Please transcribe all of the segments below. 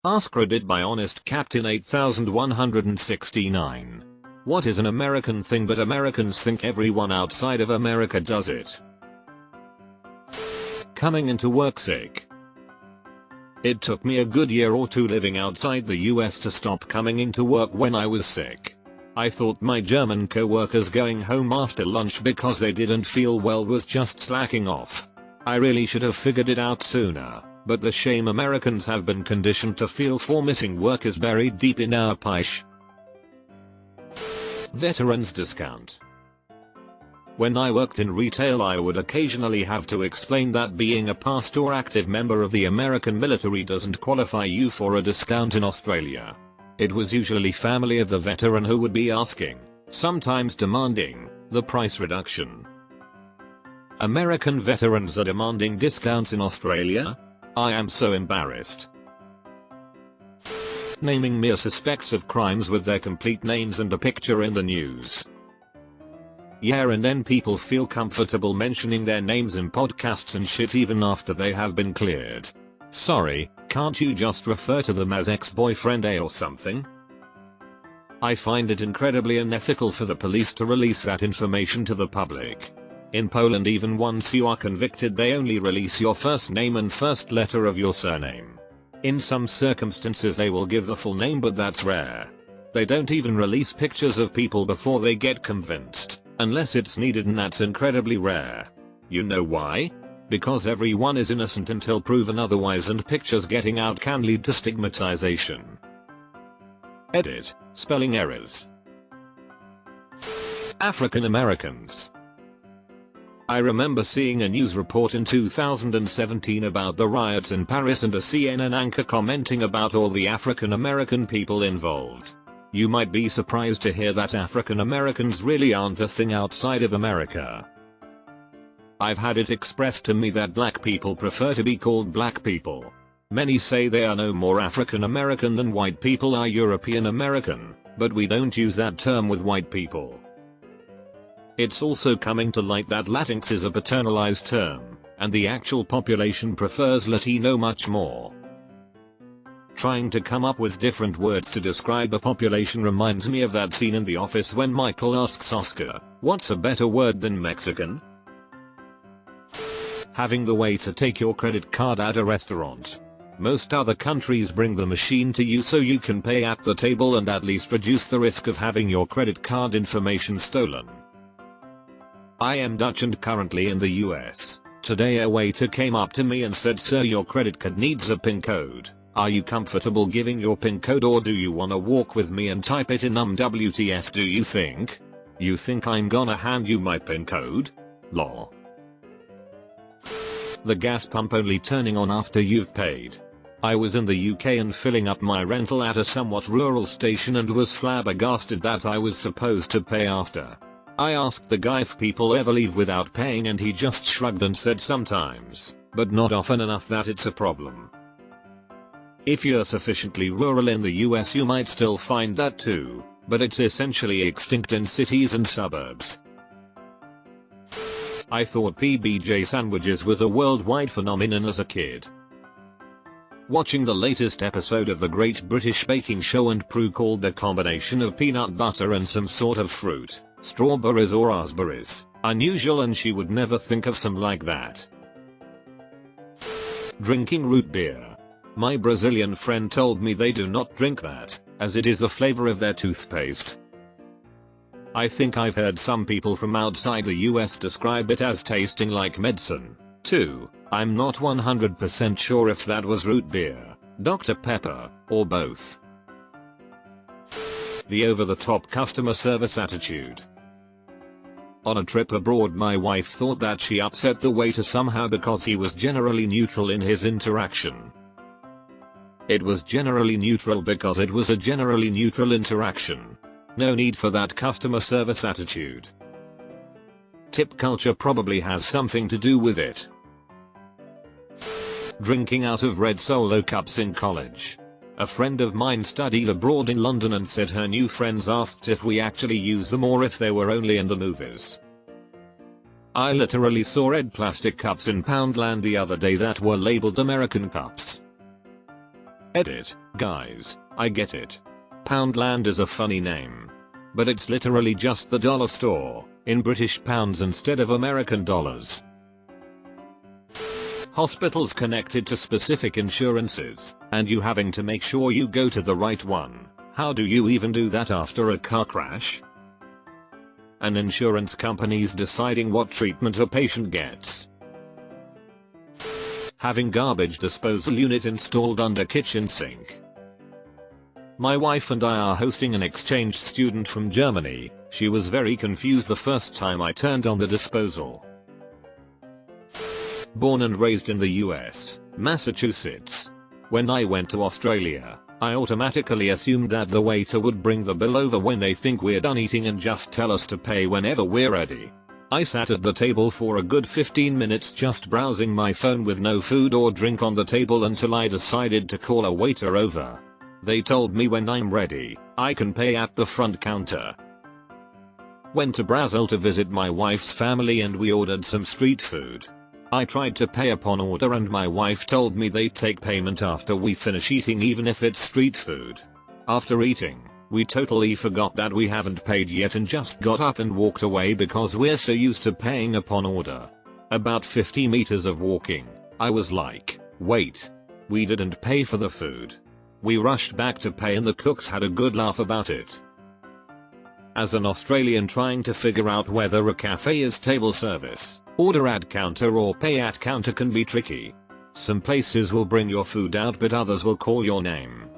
AskReddit by Honest Captain 8169. What is an American thing but Americans think everyone outside of America does it? Coming into work sick. It took me a good year or two living outside the US to stop coming into work when I was sick. I thought my German co-workers going home after lunch because they didn't feel well was just slacking off. I really should have figured it out sooner, but the shame Americans have been conditioned to feel for missing work is buried deep in our pique. Veterans discount. When I worked in retail, I would occasionally have to explain that being a past or active member of the American military doesn't qualify you for a discount in Australia. It was usually family of the veteran who would be asking, sometimes demanding, the price reduction. American veterans are demanding discounts in Australia? I am so embarrassed. Naming mere suspects of crimes with their complete names and a picture in the news. Yeah, and then people feel comfortable mentioning their names in podcasts and shit even after they have been cleared. Sorry, can't you just refer to them as ex-boyfriend A or something? I find it incredibly unethical for the police to release that information to the public. In Poland, even once you are convicted, they only release your first name and first letter of your surname. In some circumstances they will give the full name, but that's rare. They don't even release pictures of people before they get convinced, unless it's needed, and that's incredibly rare. You know why? Because everyone is innocent until proven otherwise, and pictures getting out can lead to stigmatization. Edit. Spelling errors. African Americans. I remember seeing a news report in 2017 about the riots in Paris and a CNN anchor commenting about all the African American people involved. You might be surprised to hear that African Americans really aren't a thing outside of America. I've had it expressed to me that black people prefer to be called black people. Many say they are no more African American than white people are European American, but we don't use that term with white people. It's also coming to light that Latinx is a paternalized term, and the actual population prefers Latino much more. Trying to come up with different words to describe a population reminds me of that scene in The Office when Michael asks Oscar, "What's a better word than Mexican?" Having the waiter take your credit card at a restaurant. Most other countries bring the machine to you so you can pay at the table and at least reduce the risk of having your credit card information stolen. I am Dutch and currently in the US. Today a waiter came up to me and said, "Sir, your credit card needs a PIN code. Are you comfortable giving your PIN code, or do you wanna walk with me and type it in? WTF do you think? You think I'm gonna hand you my PIN code? Lol." The gas pump only turning on after you've paid. I was in the UK and filling up my rental at a somewhat rural station and was flabbergasted that I was supposed to pay after. I asked the guy if people ever leave without paying, and he just shrugged and said sometimes, but not often enough that it's a problem. If you're sufficiently rural in the US you might still find that too, but it's essentially extinct in cities and suburbs. I thought PBJ sandwiches was a worldwide phenomenon as a kid. Watching the latest episode of the Great British Baking Show, and Prue called the combination of peanut butter and some sort of fruit, strawberries or raspberries, unusual, and she would never think of some like that. Drinking root beer. My Brazilian friend told me they do not drink that, as it is the flavor of their toothpaste. I think I've heard some people from outside the US describe it as tasting like medicine, too. I'm not 100% sure if that was root beer, Dr. Pepper, or both. The over-the-top customer service attitude. On a trip abroad, my wife thought that she upset the waiter somehow because he was generally neutral in his interaction. It was generally neutral because it was a generally neutral interaction. No need for that customer service attitude. Tip culture probably has something to do with it. Drinking out of red Solo cups in college. A friend of mine studied abroad in London and said her new friends asked if we actually use them or if they were only in the movies. I literally saw red plastic cups in Poundland the other day that were labeled American cups. Edit. Guys, I get it. Poundland is a funny name. But it's literally just the dollar store, in British pounds instead of American dollars. Hospitals connected to specific insurances, and you having to make sure you go to the right one. How do you even do that after a car crash? And insurance companies deciding what treatment a patient gets. Having garbage disposal unit installed under kitchen sink. My wife and I are hosting an exchange student from Germany. She was very confused the first time I turned on the disposal. Born and raised in the US, Massachusetts. When I went to Australia, I automatically assumed that the waiter would bring the bill over when they think we're done eating and just tell us to pay whenever we're ready. I sat at the table for a good 15 minutes just browsing my phone with no food or drink on the table until I decided to call a waiter over. They told me when I'm ready, I can pay at the front counter. Went to Brazil to visit my wife's family and we ordered some street food. I tried to pay upon order and my wife told me they take payment after we finish eating even if it's street food. After eating, we totally forgot that we haven't paid yet and just got up and walked away because we're so used to paying upon order. About 50 meters of walking, I was like, wait. We didn't pay for the food. We rushed back to pay and the cooks had a good laugh about it. As an Australian trying to figure out whether a cafe is table service, order at counter or pay at counter can be tricky. Some places will bring your food out but others will call your name.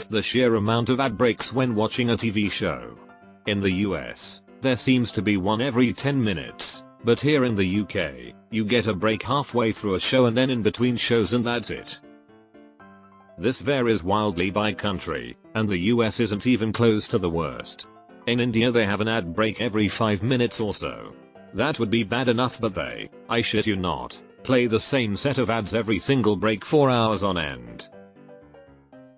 The sheer amount of ad breaks when watching a TV show. In the US, there seems to be one every 10 minutes, but here in the UK, you get a break halfway through a show and then in between shows and that's it. This varies wildly by country, and the US isn't even close to the worst. In India they have an ad break every 5 minutes or so. That would be bad enough but they, I shit you not, play the same set of ads every single break 4 hours on end.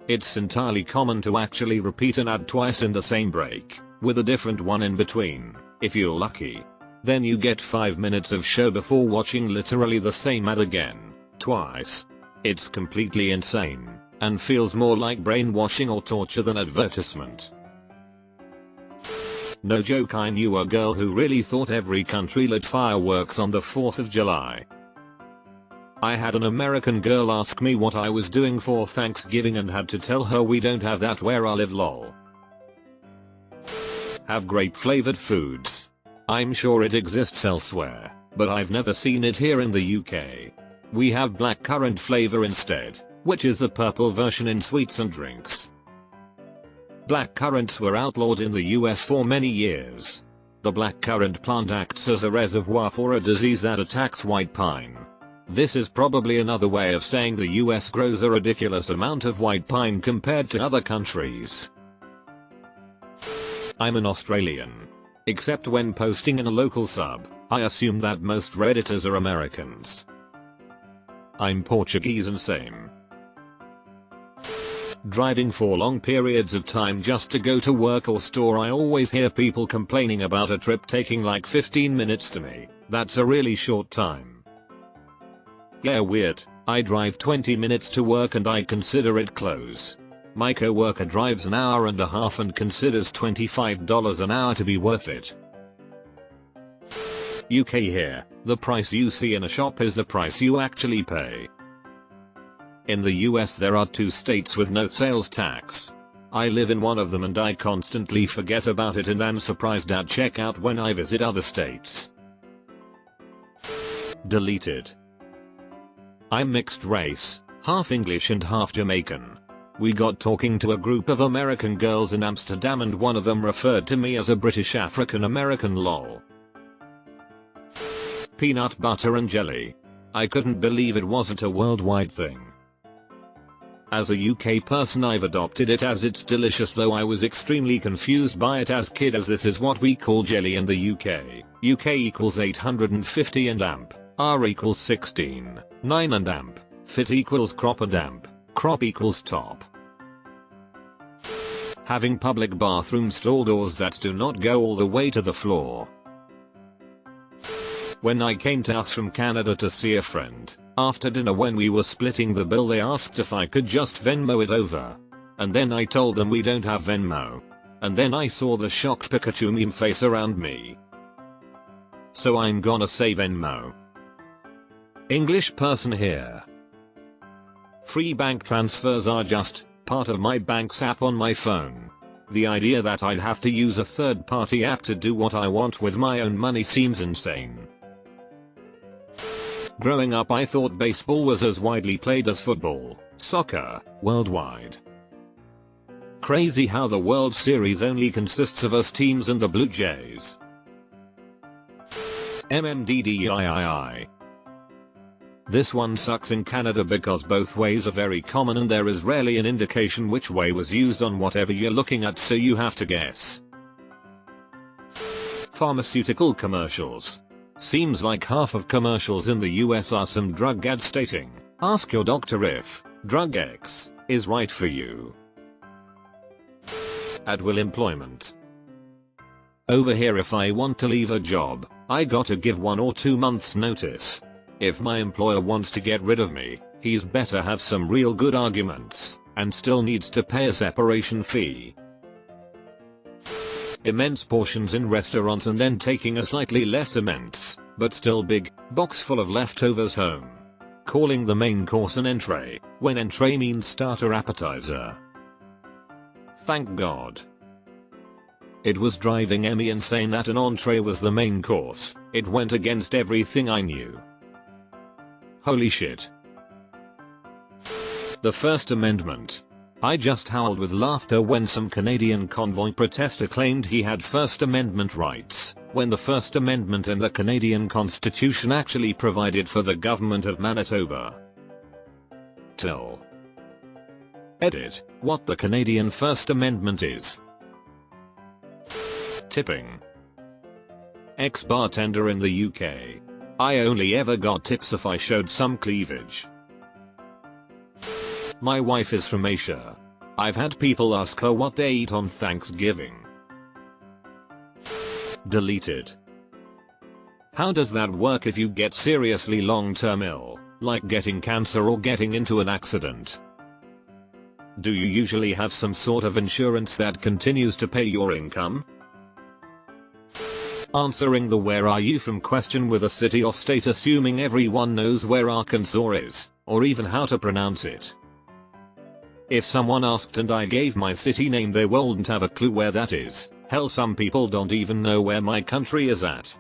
It's entirely common to actually repeat an ad twice in the same break, with a different one in between, if you're lucky. Then you get 5 minutes of show before watching literally the same ad again, twice. It's completely insane, and feels more like brainwashing or torture than advertisement. No joke, I knew a girl who really thought every country lit fireworks on the 4th of July. I had an American girl ask me what I was doing for Thanksgiving and had to tell her we don't have that where I live lol. Have grape flavored foods. I'm sure it exists elsewhere, but I've never seen it here in the UK. We have blackcurrant flavor instead, which is the purple version in sweets and drinks. Blackcurrants were outlawed in the US for many years. The blackcurrant plant acts as a reservoir for a disease that attacks white pine. This is probably another way of saying the US grows a ridiculous amount of white pine compared to other countries. I'm an Australian. Except when posting in a local sub, I assume that most Redditors are Americans. I'm Portuguese and same. Driving for long periods of time just to go to work or store. I always hear people complaining about a trip taking like 15 minutes to me. That's a really short time. Yeah, weird. I drive 20 minutes to work and I consider it close. My coworker drives an hour and a half and considers $25 an hour to be worth it. UK here, the price you see in a shop is the price you actually pay. In the US there are 2 states with no sales tax. I live in one of them and I constantly forget about it and am surprised at checkout when I visit other states. Deleted. I'm mixed race, half English and half Jamaican. We got talking to a group of American girls in Amsterdam and one of them referred to me as a British African American lol. Peanut butter and jelly. I couldn't believe it wasn't a worldwide thing. As a UK person I've adopted it as it's delicious, though I was extremely confused by it as kid, as this is what we call jelly in the UK. UK equals 850 and amp. R equals 16. 9 and amp. Fit equals crop and amp. Crop equals top. Having public bathroom stall doors that do not go all the way to the floor. When I came to us from Canada to see a friend, after dinner when we were splitting the bill they asked if I could just Venmo it over. And then I told them we don't have Venmo. And then I saw the shocked Pikachu meme face around me. So I'm gonna say Venmo. English person here. Free bank transfers are just part of my bank's app on my phone. The idea that I'd have to use a third-party app to do what I want with my own money seems insane. Growing up I thought baseball was as widely played as football, soccer, worldwide. Crazy how the World Series only consists of us teams and the Blue Jays. MMDDIII. This one sucks in Canada because both ways are very common and there is rarely an indication which way was used on whatever you're looking at, so you have to guess. Pharmaceutical commercials. Seems like half of commercials in the US are some drug ads stating, "Ask your doctor if drug X is right for you." At will employment. Over here if I want to leave a job, I gotta give 1 or 2 months notice. If my employer wants to get rid of me, he's better have some real good arguments, and still needs to pay a separation fee. Immense portions in restaurants and then taking a slightly less immense, but still big, box full of leftovers home. Calling the main course an entree, when entree means starter appetizer. Thank God. It was driving Emmy insane that an entree was the main course. It went against everything I knew. Holy shit. The First Amendment. I just howled with laughter when some Canadian convoy protester claimed he had First Amendment rights, when the First Amendment in the Canadian Constitution actually provided for the government of Manitoba. Till. Edit. What the Canadian First Amendment is. Tipping. Ex-bartender in the UK. I only ever got tips if I showed some cleavage. My wife is from Asia. I've had people ask her what they eat on Thanksgiving. Deleted. How does that work if you get seriously long-term ill, like getting cancer or getting into an accident? Do you usually have some sort of insurance that continues to pay your income? Answering the "where are you from" question with a city or state, assuming everyone knows where Arkansas is, or even how to pronounce it. If someone asked and I gave my city name they wouldn't have a clue where that is. Hell, some people don't even know where my country is at.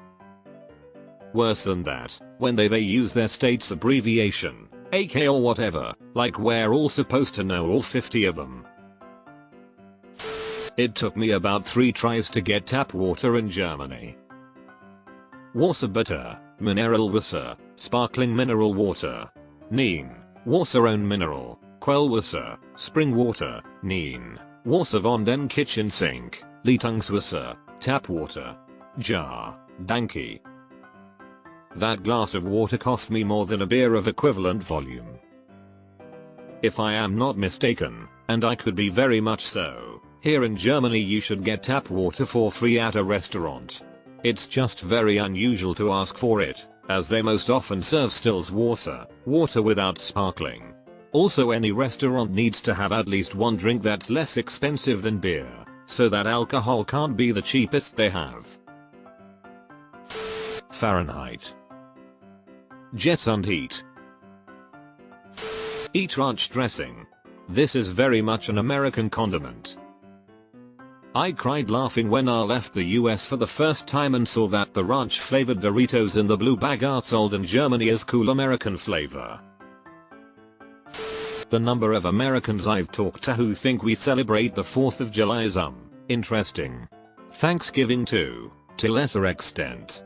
Worse than that, when they use their state's abbreviation, AK or whatever, like we're all supposed to know all 50 of them. It took me about 3 tries to get tap water in Germany. Wasserbitter, Mineralwasser, sparkling mineral water. Nein, Wasser ohne Mineral, Quellwasser, spring water. Nein, Wasser von den kitchen sink, Leitungswasser, tap water. Ja, danke. That glass of water cost me more than a beer of equivalent volume. If I am not mistaken, and I could be very much so, here in Germany you should get tap water for free at a restaurant. It's just very unusual to ask for it, as they most often serve stills water without sparkling. Also, any restaurant needs to have at least one drink that's less expensive than beer, so that alcohol can't be the cheapest they have. Fahrenheit. Jets and heat. Eat ranch dressing. This is very much an American condiment. I cried laughing when I left the US for the first time and saw that the ranch flavored Doritos in the blue bag are sold in Germany as cool American flavor. The number of Americans I've talked to who think we celebrate the 4th of July is interesting. Thanksgiving too, to lesser extent.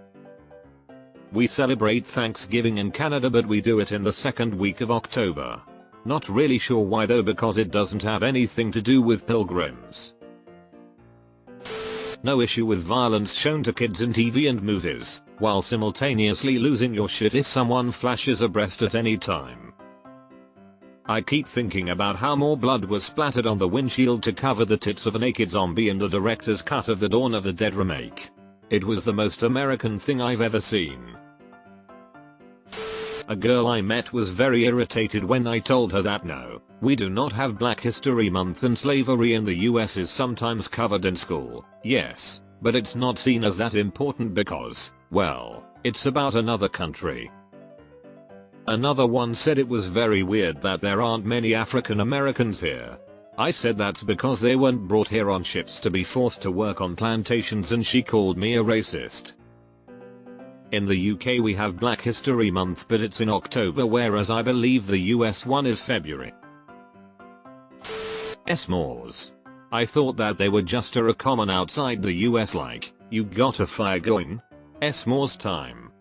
We celebrate Thanksgiving in Canada, but we do it in the 2nd week of October. Not really sure why though, because it doesn't have anything to do with pilgrims. No issue with violence shown to kids in TV and movies, while simultaneously losing your shit if someone flashes a breast at any time. I keep thinking about how more blood was splattered on the windshield to cover the tits of a naked zombie in the director's cut of the Dawn of the Dead remake. It was the most American thing I've ever seen. A girl I met was very irritated when I told her that no, we do not have Black History Month and slavery in the US is sometimes covered in school. Yes, but it's not seen as that important because, well, it's about another country. Another one said it was very weird that there aren't many African Americans here. I said that's because they weren't brought here on ships to be forced to work on plantations, and she called me a racist. In the UK we have Black History Month, but it's in October, whereas I believe the US one is February. S'mores. I thought that they were just a common outside the US, like, you got a fire going? S'mores time.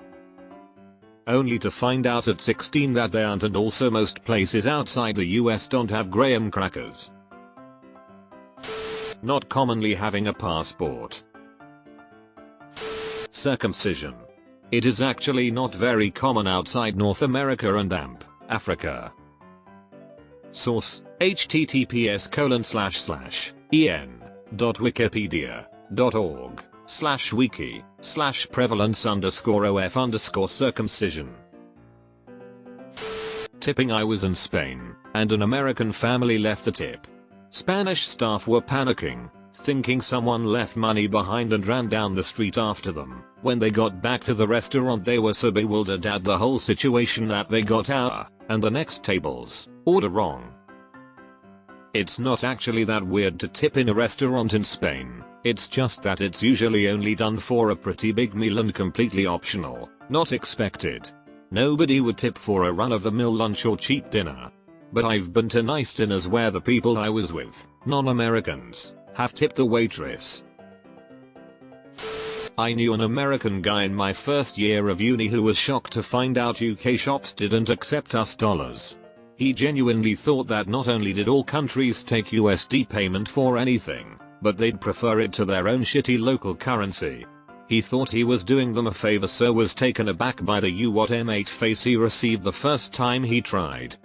Only to find out at 16 that they aren't, and also most places outside the US don't have graham crackers. Not commonly having a passport. Circumcision. It is actually not very common outside North America and Africa. Source: https://en.wikipedia.org/wiki/prevalence_of_circumcision. Tipping. I was in Spain, and an American family left a tip. Spanish staff were panicking, thinking someone left money behind, and ran down the street after them. When they got back to the restaurant they were so bewildered at the whole situation that they got our, and the next table's, order wrong. It's not actually that weird to tip in a restaurant in Spain, it's just that it's usually only done for a pretty big meal and completely optional, not expected. Nobody would tip for a run-of-the-mill lunch or cheap dinner. But I've been to nice dinners where the people I was with, non-Americans, have tipped the waitress. I knew an American guy in my first year of uni who was shocked to find out UK shops didn't accept US dollars. He genuinely thought that not only did all countries take USD payment for anything, but they'd prefer it to their own shitty local currency. He thought he was doing them a favor, so was taken aback by the "you what M8" face he received the first time he tried.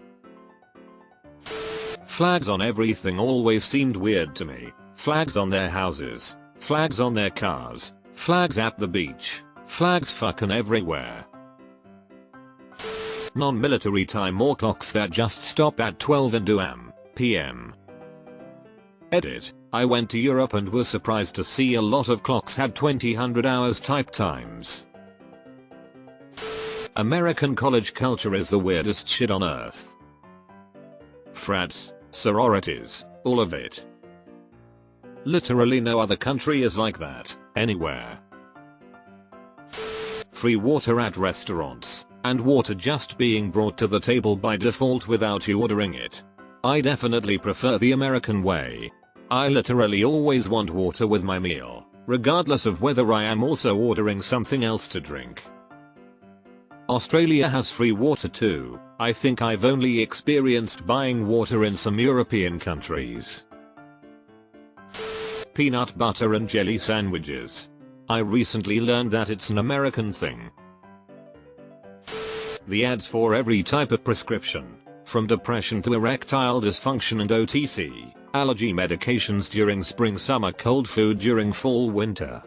Flags on everything always seemed weird to me. Flags on their houses, flags on their cars, flags at the beach, flags fucking everywhere. Non-military time or clocks that just stop at 12 and 2 p.m. Edit. I went to Europe and was surprised to see a lot of clocks had 2000 hours type times. American college culture is the weirdest shit on earth. Frats, sororities, all of it. Literally no other country is like that, anywhere. Free water at restaurants, and water just being brought to the table by default without you ordering it. I definitely prefer the American way. I literally always want water with my meal, regardless of whether I am also ordering something else to drink. Australia has free water too. I think I've only experienced buying water in some European countries. Peanut butter and jelly sandwiches. I recently learned that it's an American thing. The ads for every type of prescription, from depression to erectile dysfunction and OTC, allergy medications during spring, summer, cold food during fall, winter.